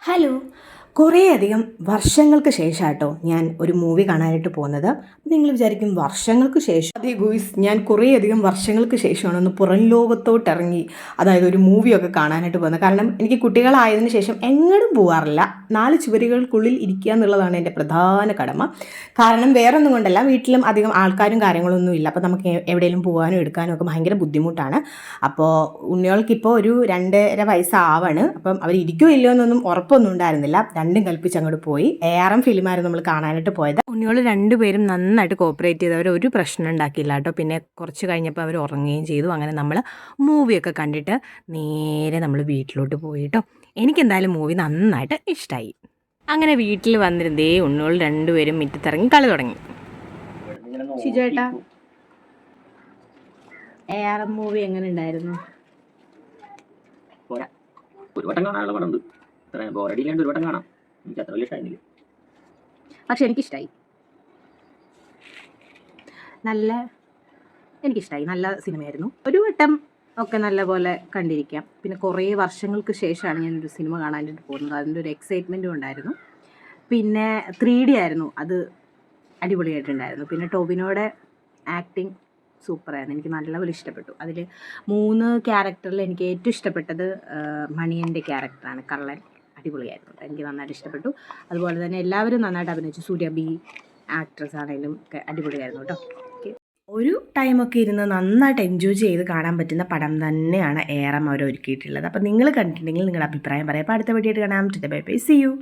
Hello. കുറേയധികം വർഷങ്ങൾക്ക് ശേഷമാട്ടോ ഞാൻ ഒരു മൂവി കാണാനായിട്ട് പോകുന്നത്. നിങ്ങൾ വിചാരിക്കും വർഷങ്ങൾക്ക് ശേഷം? അതെ ഗൂയിസ്, ഞാൻ കുറേയധികം വർഷങ്ങൾക്ക് ശേഷമാണ് ഒന്ന് പുറം ലോകത്തോട്ടിറങ്ങി, അതായത് ഒരു മൂവിയൊക്കെ കാണാനായിട്ട് പോകുന്നത്. കാരണം എനിക്ക് കുട്ടികളായതിനു ശേഷം എങ്ങോട്ടും പോകാറില്ല. 4 ചുവരുകൾക്കുള്ളിൽ ഇരിക്കുക എന്നുള്ളതാണ് എൻ്റെ പ്രധാന കടമ. കാരണം വേറെ ഒന്നും കൊണ്ടല്ല, വീട്ടിലും അധികം ആൾക്കാരും കാര്യങ്ങളൊന്നും ഇല്ല. അപ്പോൾ നമുക്ക് എവിടെയെങ്കിലും പോകാനും എടുക്കാനും ഒക്കെ ഭയങ്കര ബുദ്ധിമുട്ടാണ്. അപ്പോൾ ഉണ്ണികൾക്കിപ്പോൾ ഒരു 2.5 വയസ്സാവാണ്. അപ്പം അവർ ഇരിക്കുമോ ഇല്ലയോ എന്നൊന്നും ഉറപ്പൊന്നും ഉണ്ടായിരുന്നില്ല. രണ്ടും കൽപ്പിച്ച് അങ്ങോട്ട് പോയി. ARM ഫിലിമായിരുന്നു നമ്മൾ കാണാനായിട്ട് പോയത്. ഉണ്ണികൾ രണ്ടുപേരും നന്നായിട്ട് കോപ്പറേറ്റ് ചെയ്ത് അവർ ഒരു പ്രശ്നം ഉണ്ടാക്കിയില്ല കേട്ടോ. പിന്നെ കുറച്ച് കഴിഞ്ഞപ്പോൾ അവർ ഉറങ്ങുകയും ചെയ്തു. അങ്ങനെ നമ്മൾ മൂവിയൊക്കെ കണ്ടിട്ട് നേരെ നമ്മൾ വീട്ടിലോട്ട് പോയി കേട്ടോ. എനിക്കെന്തായാലും മൂവി നന്നായിട്ട് ഇഷ്ടമായി. അങ്ങനെ വീട്ടിൽ വന്നിരുന്നേ ഉണ്ണികൾ രണ്ടുപേരും മുറ്റത്തിറങ്ങി കളി തുടങ്ങി. ഷിജുവേട്ടാ, ARM മൂവി എങ്ങനെ ഉണ്ടായിരുന്നു? ഒരു വട്ടം കാണാനുള്ള പടം ബോറടിയില്ലാണ്ട് ഒരു വട്ടം കാണാം. എനിക്ക് അത്ര വലിയ ഇഷ്ടമായിരുന്നില്ല, പക്ഷെ എനിക്കിഷ്ടമായി. എനിക്കിഷ്ടമായി. നല്ല സിനിമയായിരുന്നു. ഒരു വട്ടം ഒക്കെ നല്ല പോലെ കണ്ടിരിക്കാം. പിന്നെ കുറേ വർഷങ്ങൾക്ക് ശേഷമാണ് ഞാനൊരു സിനിമ കാണാനായിട്ട് പോകുന്നത്. അതിൻ്റെ ഒരു എക്സൈറ്റ്മെൻറ്റും ഉണ്ടായിരുന്നു. പിന്നെ 3D ആയിരുന്നു, അത് അടിപൊളിയായിട്ടുണ്ടായിരുന്നു. പിന്നെ ടോവിനോയുടെ ആക്ടിങ് സൂപ്പറായിരുന്നു. എനിക്ക് നല്ലപോലെ ഇഷ്ടപ്പെട്ടു. അതിൽ 3 ക്യാരക്ടറിൽ എനിക്ക് ഏറ്റവും ഇഷ്ടപ്പെട്ടത് മണിയൻ്റെ ക്യാരക്ടറാണ്, കള്ളൻ. അടിപൊളിയായിരുന്നു, എനിക്ക് നന്നായിട്ട് ഇഷ്ടപ്പെട്ടു. അതുപോലെ തന്നെ എല്ലാവരും നന്നായിട്ട് അഭിനയിച്ചു. സൂര്യബി ആക്ട്രസ് ആണെങ്കിലും ഒക്കെ അടിപൊളിയായിരുന്നു കേട്ടോ. ഒരു ടൈമൊക്കെ ഇരുന്ന് നന്നായിട്ട് എൻജോയ് ചെയ്ത് കാണാൻ പറ്റുന്ന പടം തന്നെയാണ് ARM അവർ ഒരുക്കിയിട്ടുള്ളത്. അപ്പോൾ നിങ്ങൾ കണ്ടിട്ടുണ്ടെങ്കിൽ നിങ്ങളുടെ അഭിപ്രായം പറയാം. അപ്പോൾ അടുത്ത വീഡിയോ ആയിട്ട് കാണാം. Bye bye, see U.